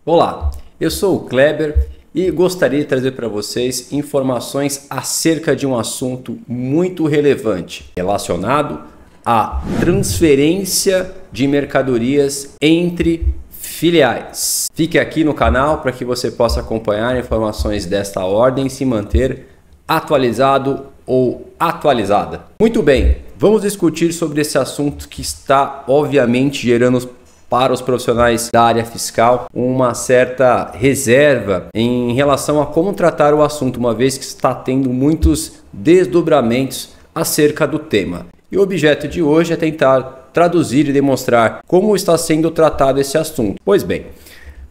Olá, eu sou o Kleber e gostaria de trazer para vocês informações acerca de um assunto muito relevante relacionado à transferência de mercadorias entre filiais. Fique aqui no canal para que você possa acompanhar informações desta ordem e se manter atualizado ou atualizada. Muito bem, vamos discutir sobre esse assunto que está obviamente gerando para os profissionais da área fiscal uma certa reserva em relação a como tratar o assunto, uma vez que está tendo muitos desdobramentos acerca do tema. E o objeto de hoje é tentar traduzir e demonstrar como está sendo tratado esse assunto. Pois bem,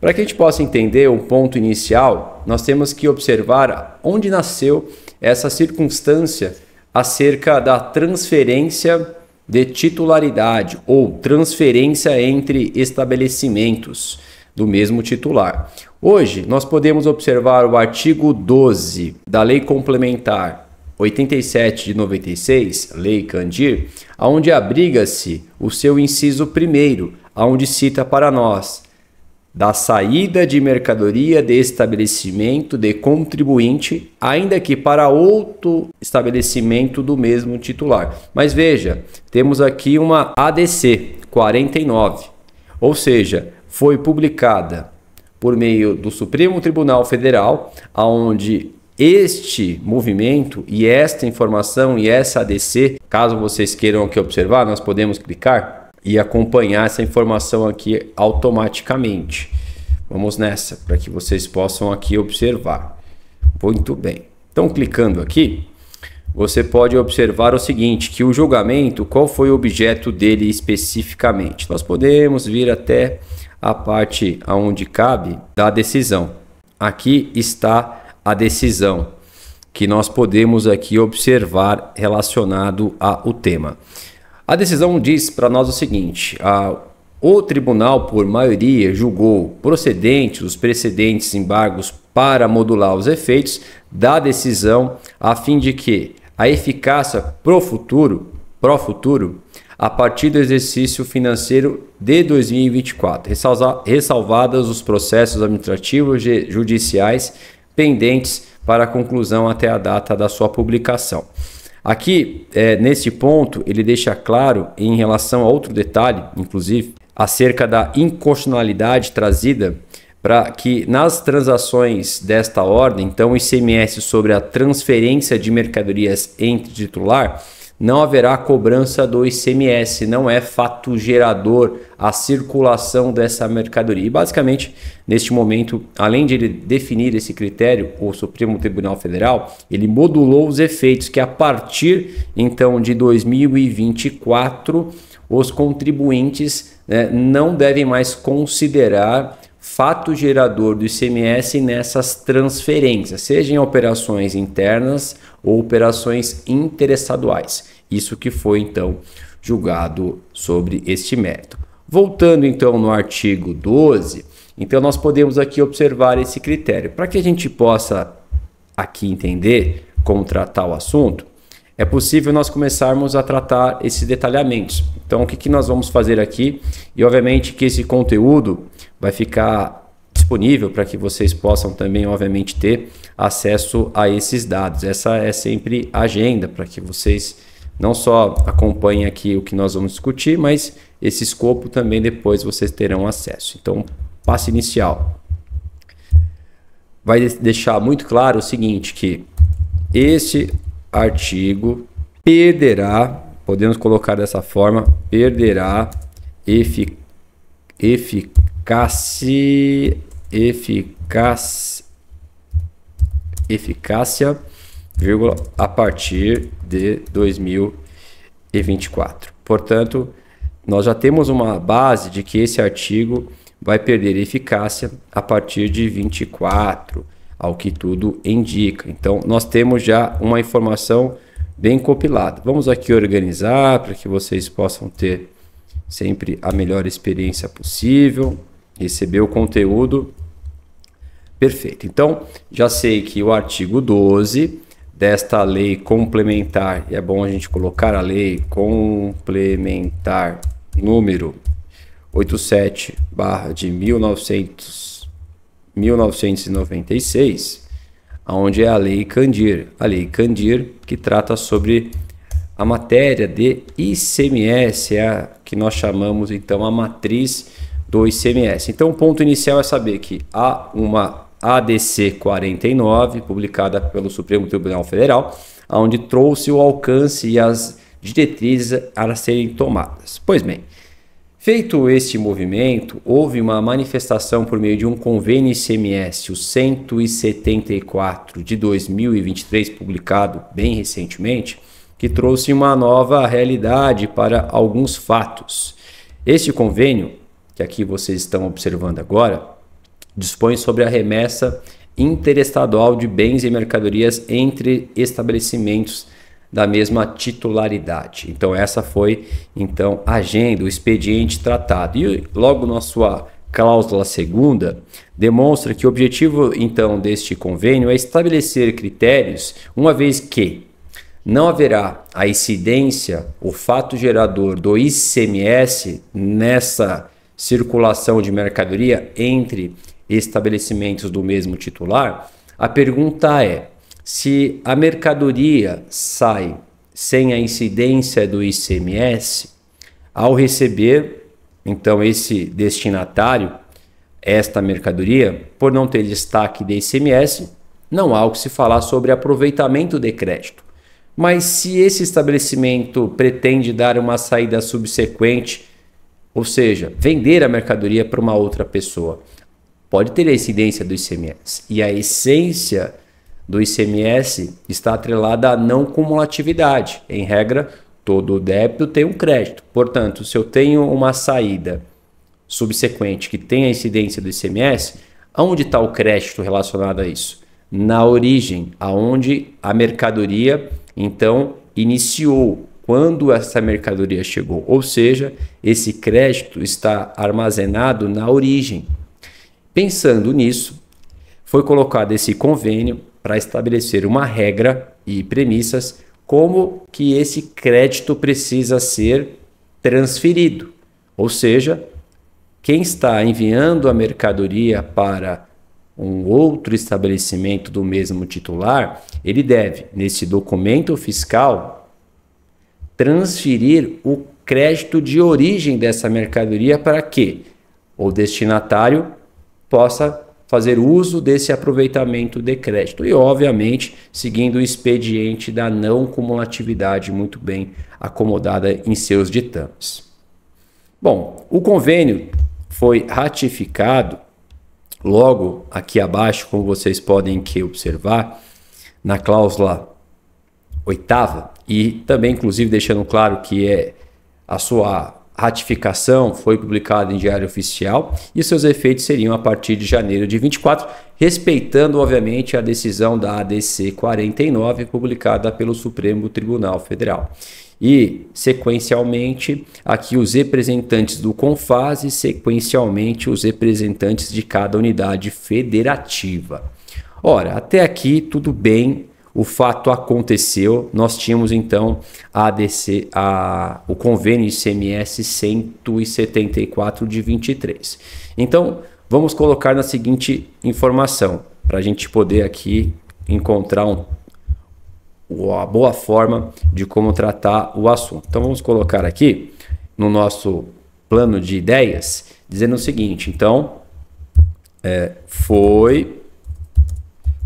para que a gente possa entender o ponto inicial, nós temos que observar onde nasceu essa circunstância acerca da transferência de titularidade ou transferência entre estabelecimentos do mesmo titular. Hoje nós podemos observar o artigo 12 da Lei Complementar 87 de 96, Lei Candir, onde abriga-se o seu inciso 1º, onde cita para nós da saída de mercadoria de estabelecimento de contribuinte, ainda que para outro estabelecimento do mesmo titular. Mas veja, temos aqui uma ADC 49, ou seja, foi publicada por meio do Supremo Tribunal Federal, onde este movimento e esta informação e essa ADC, caso vocês queiram aqui observar, nós podemos clicar e acompanhar essa informação aqui automaticamente. Vamos nessa, para que vocês possam aqui observar. Muito bem. Então, clicando aqui, você pode observar o seguinte, que o julgamento, qual foi o objeto dele especificamente? Nós podemos vir até a parte onde cabe da decisão. Aqui está a decisão que nós podemos aqui observar relacionado ao tema. A decisão diz para nós o seguinte: o tribunal, por maioria, julgou procedentes os precedentes embargos para modular os efeitos da decisão, a fim de que a eficácia pro futuro, a partir do exercício financeiro de 2024, ressalvados os processos administrativos e judiciais pendentes para a conclusão até a data da sua publicação. Aqui, neste ponto, ele deixa claro, em relação a outro detalhe, inclusive, acerca da inconstitucionalidade trazida para que nas transações desta ordem, então o ICMS sobre a transferência de mercadorias entre titular, não haverá cobrança do ICMS, não é fato gerador a circulação dessa mercadoria. E basicamente, neste momento, além de ele definir esse critério, o Supremo Tribunal Federal, ele modulou os efeitos que a partir então de 2024, os contribuintes não devem mais considerar fato gerador do ICMS nessas transferências, seja em operações internas ou operações interestaduais. Isso que foi então julgado sobre este mérito. Voltando então no artigo 12, então nós podemos aqui observar esse critério. Para que a gente possa aqui entender como tratar o assunto, é possível nós começarmos a tratar esses detalhamentos. Então o que nós vamos fazer aqui? E obviamente que esse conteúdo vai ficar disponível para que vocês possam também, obviamente, ter acesso a esses dados. Essa é sempre a agenda para que vocês não só acompanhem aqui o que nós vamos discutir, mas esse escopo também depois vocês terão acesso. Então, passo inicial vai deixar muito claro o seguinte, que este artigo perderá, podemos colocar dessa forma, perderá eficácia, a partir de 2024. Portanto, nós já temos uma base de que esse artigo vai perder eficácia a partir de 24, ao que tudo indica. Então, nós temos já uma informação bem compilada. Vamos aqui organizar para que vocês possam ter sempre a melhor experiência possível, receber o conteúdo perfeito. Então, já sei que o artigo 12 desta lei complementar, e é bom a gente colocar a lei complementar número 87/1900 1996, onde é a Lei Candir. A Lei Candir que trata sobre a matéria de ICMS, é a que nós chamamos então a matriz do ICMS. Então o ponto inicial é saber que há uma ADC 49, publicada pelo Supremo Tribunal Federal, onde trouxe o alcance e as diretrizes a serem tomadas. Pois bem, feito este movimento, houve uma manifestação por meio de um convênio ICMS, o 174 de 2023, publicado bem recentemente, que trouxe uma nova realidade para alguns fatos. Este convênio, que aqui vocês estão observando agora, dispõe sobre a remessa interestadual de bens e mercadorias entre estabelecimentos da mesma titularidade. Então essa foi a agenda, o expediente tratado. E logo na sua cláusula segunda, demonstra que o objetivo então deste convênio é estabelecer critérios, uma vez que não haverá a incidência, o fato gerador do ICMS nessa circulação de mercadoria entre estabelecimentos do mesmo titular. A pergunta é: se a mercadoria sai sem a incidência do ICMS, ao receber então esse destinatário esta mercadoria, por não ter destaque de ICMS, não há o que se falar sobre aproveitamento de crédito. Mas se esse estabelecimento pretende dar uma saída subsequente, ou seja, vender a mercadoria para uma outra pessoa, pode ter a incidência do ICMS. E a essência do ICMS está atrelada à não cumulatividade. Em regra, todo débito tem um crédito. Portanto, se eu tenho uma saída subsequente que tem a incidência do ICMS, aonde está o crédito relacionado a isso? Na origem, aonde a mercadoria então iniciou, quando essa mercadoria chegou. Ou seja, esse crédito está armazenado na origem. Pensando nisso, foi colocado esse convênio para estabelecer uma regra e premissas como que esse crédito precisa ser transferido. Ou seja, quem está enviando a mercadoria para um outro estabelecimento do mesmo titular, ele deve, nesse documento fiscal, transferir o crédito de origem dessa mercadoria para que o destinatário possa fazer uso desse aproveitamento de crédito e, obviamente, seguindo o expediente da não cumulatividade muito bem acomodada em seus ditames. Bom, o convênio foi ratificado logo aqui abaixo, como vocês podem aqui observar, na cláusula 8ª, e também, inclusive, deixando claro que a sua ratificação foi publicada em Diário Oficial e seus efeitos seriam a partir de janeiro de 24, respeitando, obviamente, a decisão da ADC 49, publicada pelo Supremo Tribunal Federal. E, sequencialmente, aqui os representantes do CONFAS e, sequencialmente, os representantes de cada unidade federativa. Ora, até aqui tudo bem, o fato aconteceu, nós tínhamos então o convênio ICMS 174 de 23. Então, vamos colocar na seguinte informação, para a gente poder aqui encontrar uma boa forma de como tratar o assunto. Então vamos colocar aqui no nosso plano de ideias, dizendo o seguinte: então, foi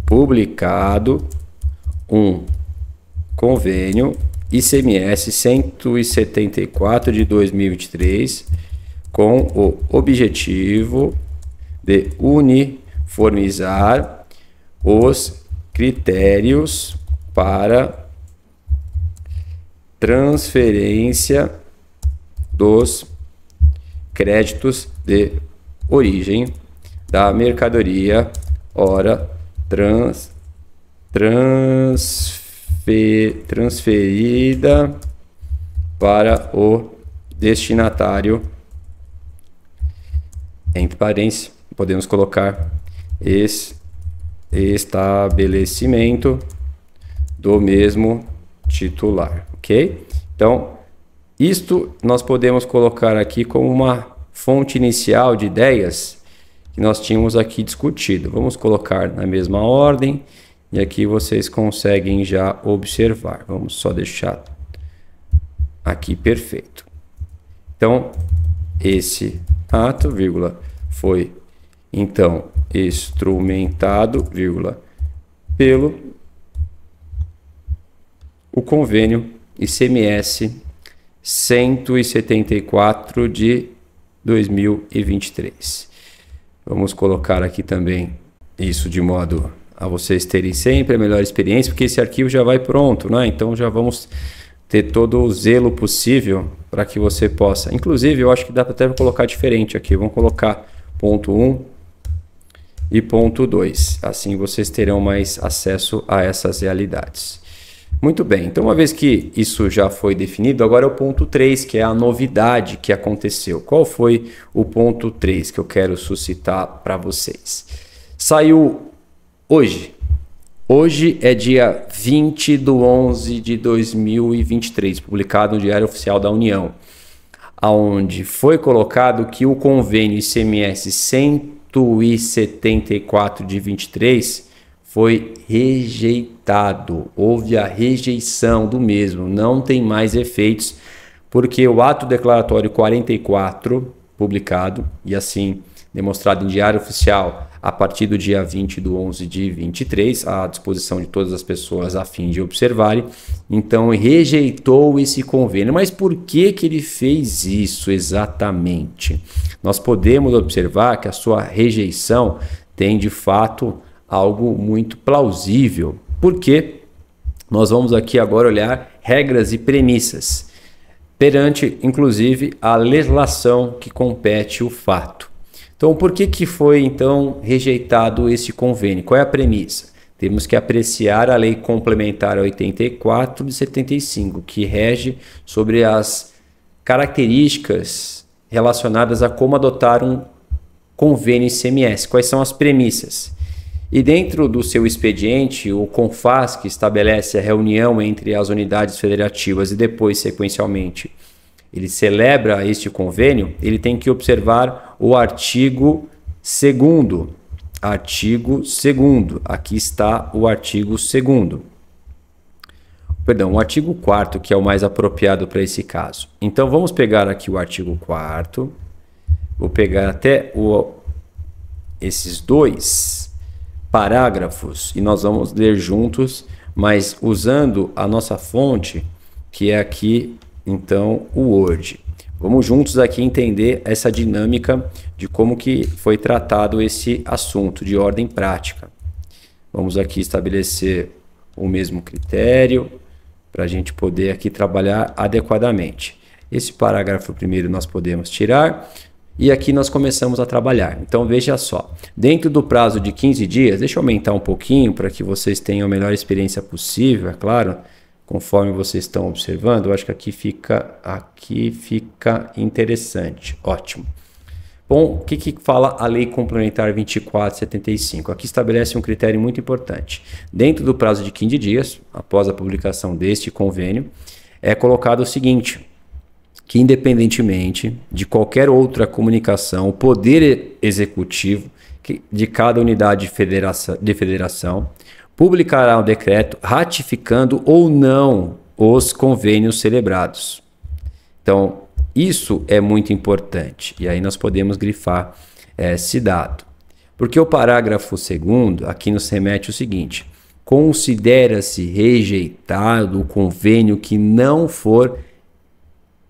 publicado um convênio ICMS 174 de 2023 com o objetivo de uniformizar os critérios para transferência dos créditos de origem da mercadoria, ora transferida para o destinatário, entre parênteses, podemos colocar estabelecimento do mesmo titular, ok? Então, isto nós podemos colocar aqui como uma fonte inicial de ideias que nós tínhamos aqui discutido. Vamos colocar na mesma ordem e aqui vocês conseguem já observar. Vamos só deixar aqui perfeito. Então, esse ato, vírgula, foi então instrumentado, vírgula, pelo o convênio ICMS 174 de 2023. Vamos colocar aqui também isso de modo a vocês terem sempre a melhor experiência, porque esse arquivo já vai pronto, né? Então já vamos ter todo o zelo possível para que você possa. Inclusive, eu acho que dá para até colocar diferente aqui. Vamos colocar ponto 1 e ponto 2. Assim vocês terão mais acesso a essas realidades. Muito bem, então uma vez que isso já foi definido, agora é o ponto 3, que é a novidade que aconteceu. Qual foi o ponto 3 que eu quero suscitar para vocês? Saiu hoje. Hoje é dia 20/11 de 2023, publicado no Diário Oficial da União, onde foi colocado que o convênio ICMS 174 de 23 foi rejeitado. Houve a rejeição do mesmo, não tem mais efeitos, porque o ato declaratório 44, publicado e assim demonstrado em Diário Oficial a partir do dia 20/11 de 23, à disposição de todas as pessoas a fim de observarem, então rejeitou esse convênio. Mas por que ele fez isso exatamente? Nós podemos observar que a sua rejeição tem de fato algo muito plausível, porque nós vamos aqui agora olhar regras e premissas perante, inclusive, a legislação que compete o fato. Então, por que foi então rejeitado esse convênio? Qual é a premissa? Temos que apreciar a Lei Complementar 84 de 75, que rege sobre as características relacionadas a como adotar um convênio ICMS. Quais são as premissas? E dentro do seu expediente, o CONFAS, que estabelece a reunião entre as unidades federativas e depois, sequencialmente, ele celebra este convênio, ele tem que observar o artigo 2º. Artigo 2º. Aqui está o artigo 2º. Perdão, o artigo 4º, que é o mais apropriado para esse caso. Então, vamos pegar aqui o artigo 4º. Vou pegar até esses dois parágrafos e nós vamos ler juntos, mas usando a nossa fonte, que é aqui, então, o Word. Vamos juntos aqui entender essa dinâmica de como que foi tratado esse assunto de ordem prática. Vamos aqui estabelecer o mesmo critério para a gente poder aqui trabalhar adequadamente. Esse parágrafo primeiro nós podemos tirar e aqui nós começamos a trabalhar. Então veja só, dentro do prazo de 15 dias, deixa eu aumentar um pouquinho para que vocês tenham a melhor experiência possível, é claro, conforme vocês estão observando. Eu acho que aqui fica interessante. Ótimo. Bom, o que fala a Lei Complementar 24/75? Aqui estabelece um critério muito importante. Dentro do prazo de 15 dias, após a publicação deste convênio, é colocado o seguinte, que independentemente de qualquer outra comunicação, o Poder Executivo de cada unidade de federação publicará um decreto ratificando ou não os convênios celebrados. Então, isso é muito importante. E aí nós podemos grifar esse dado. Porque o parágrafo 2º aqui nos remete o seguinte: considera-se rejeitado o convênio que não for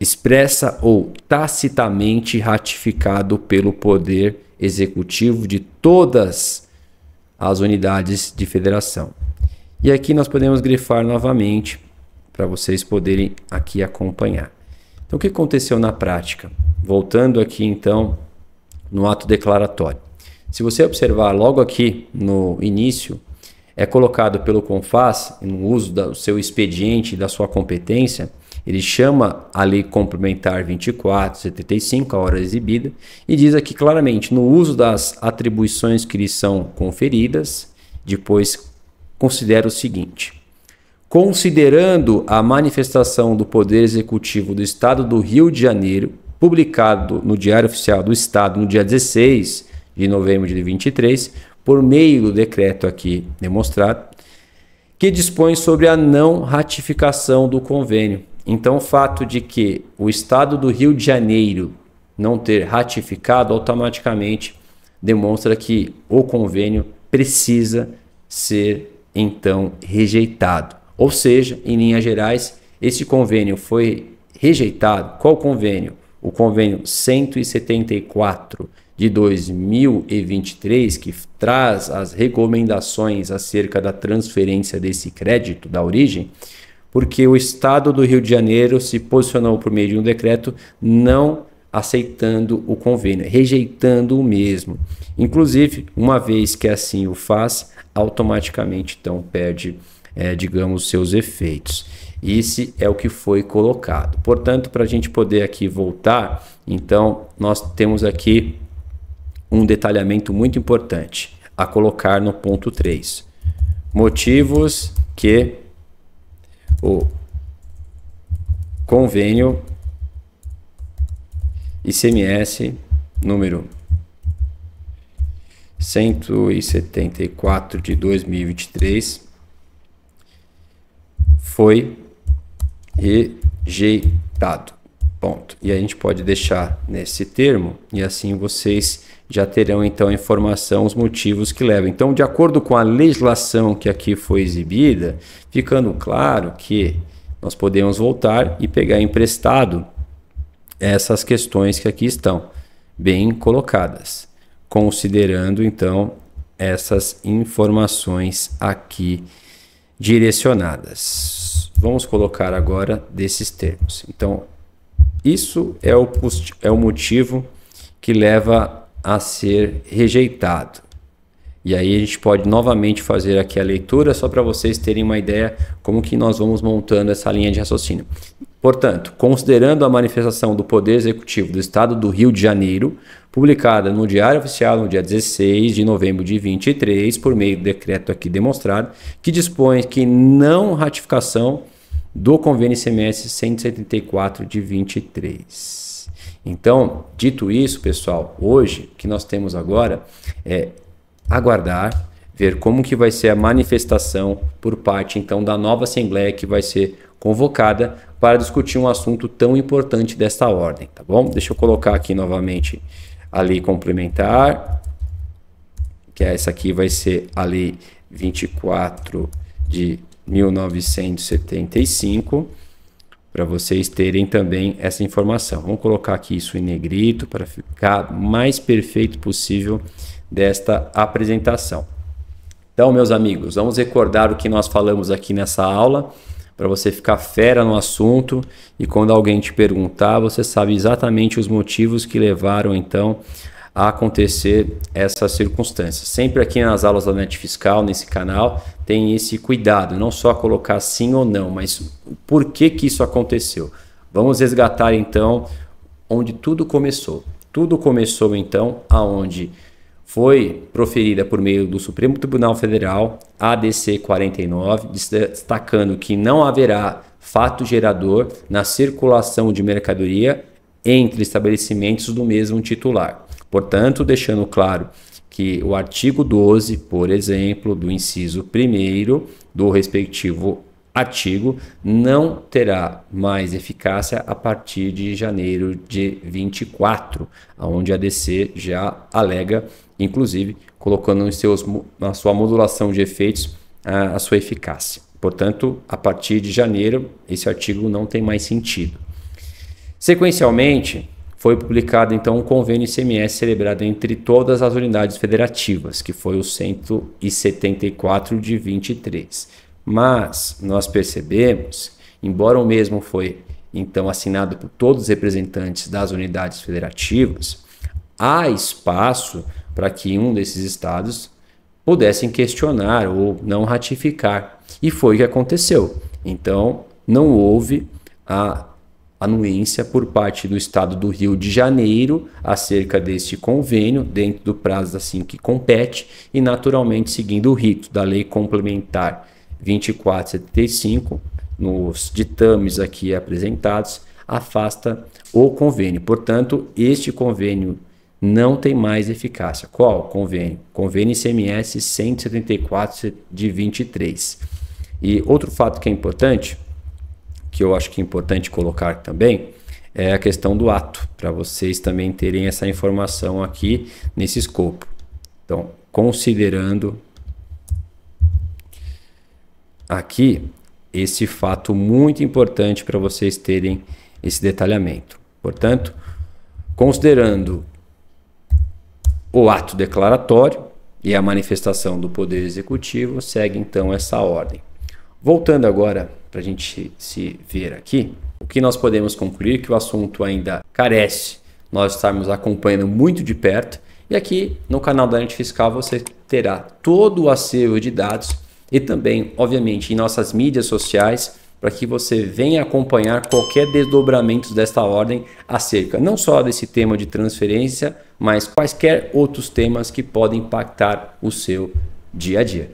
expressa ou tacitamente ratificado pelo Poder Executivo de todas as unidades de federação. E aqui nós podemos grifar novamente para vocês poderem aqui acompanhar. Então, o que aconteceu na prática? Voltando aqui então no ato declaratório. Se você observar logo aqui no início, é colocado pelo CONFAS, no uso do seu expediente e da sua competência, ele chama a Lei Complementar 24/75, a hora exibida, e diz aqui claramente, no uso das atribuições que lhe são conferidas, depois considera o seguinte: considerando a manifestação do Poder Executivo do Estado do Rio de Janeiro, publicado no Diário Oficial do Estado no dia 16 de novembro de 23, por meio do decreto aqui demonstrado, que dispõe sobre a não ratificação do convênio. Então, o fato de que o Estado do Rio de Janeiro não ter ratificado automaticamente demonstra que o convênio precisa ser, então, rejeitado. Ou seja, em linhas gerais, esse convênio foi rejeitado. Qual convênio? O convênio 174 de 2023, que traz as recomendações acerca da transferência desse crédito da origem, porque o Estado do Rio de Janeiro se posicionou por meio de um decreto não aceitando o convênio, rejeitando o mesmo. Inclusive, uma vez que assim o faz, automaticamente então perde, digamos, seus efeitos. Esse é o que foi colocado. Portanto, para a gente poder aqui voltar, então nós temos aqui um detalhamento muito importante a colocar no ponto 3. Motivos que o convênio ICMS número 174 de 2023 foi rejeitado. Ponto. E a gente pode deixar nesse termo e assim vocês já terão então a informação, os motivos que levam. Então, de acordo com a legislação que aqui foi exibida, ficando claro que nós podemos voltar e pegar emprestado essas questões que aqui estão bem colocadas, considerando então essas informações aqui direcionadas. Vamos colocar agora desses termos. Então, isso é o motivo que leva a ser rejeitado. E aí a gente pode novamente fazer aqui a leitura só para vocês terem uma ideia como que nós vamos montando essa linha de raciocínio. Portanto, considerando a manifestação do Poder Executivo do Estado do Rio de Janeiro, publicada no Diário Oficial no dia 16 de novembro de 23, por meio do decreto aqui demonstrado, que dispõe que não ratificação do convênio ICMS 174 de 23. Então, dito isso, pessoal, hoje o que nós temos agora é aguardar, ver como que vai ser a manifestação por parte então da nova Assembleia que vai ser convocada para discutir um assunto tão importante desta ordem, tá bom? Deixa eu colocar aqui novamente a lei complementar, que essa aqui vai ser a lei 24 de 1975, para vocês terem também essa informação. Vamos colocar aqui isso em negrito para ficar mais perfeito possível desta apresentação. Então, meus amigos, vamos recordar o que nós falamos aqui nessa aula, para você ficar fera no assunto e quando alguém te perguntar, você sabe exatamente os motivos que levaram então a acontecer essas circunstâncias. Sempre aqui nas aulas da Net Fiscal, nesse canal, tem esse cuidado, não só colocar sim ou não, mas por que que isso aconteceu. Vamos resgatar então onde tudo começou. Tudo começou então aonde foi proferida por meio do Supremo Tribunal Federal, ADC 49, destacando que não haverá fato gerador na circulação de mercadoria entre estabelecimentos do mesmo titular. Portanto, deixando claro que o artigo 12, por exemplo, do inciso 1º do respectivo artigo, não terá mais eficácia a partir de janeiro de 24, onde a ADC já alega, inclusive, colocando na sua modulação de efeitos a sua eficácia. Portanto, a partir de janeiro, esse artigo não tem mais sentido. Sequencialmente, foi publicado então um convênio ICMS celebrado entre todas as unidades federativas, que foi o 174 de 23. Mas nós percebemos, embora o mesmo foi então assinado por todos os representantes das unidades federativas, há espaço para que um desses estados pudessem questionar ou não ratificar. E foi o que aconteceu. Então, não houve a anuência por parte do Estado do Rio de Janeiro acerca deste convênio, dentro do prazo assim que compete, e naturalmente seguindo o rito da Lei Complementar 2475, nos ditames aqui apresentados, afasta o convênio. Portanto, este convênio não tem mais eficácia. Qual? Convênio. Convênio ICMS 174 de 23. E outro fato que é importante, que eu acho que é importante colocar também, é a questão do ato, para vocês também terem essa informação aqui nesse escopo. Então, considerando aqui esse fato muito importante para vocês terem esse detalhamento. Portanto, considerando o ato declaratório e a manifestação do Poder Executivo, segue então essa ordem. Voltando agora para a gente se ver aqui, o que nós podemos concluir que o assunto ainda carece nós estarmos acompanhando muito de perto, e aqui no canal da Nerd Fiscal você terá todo o acervo de dados e também, obviamente, em nossas mídias sociais, para que você venha acompanhar qualquer desdobramento desta ordem acerca não só desse tema de transferência, mas quaisquer outros temas que podem impactar o seu dia a dia.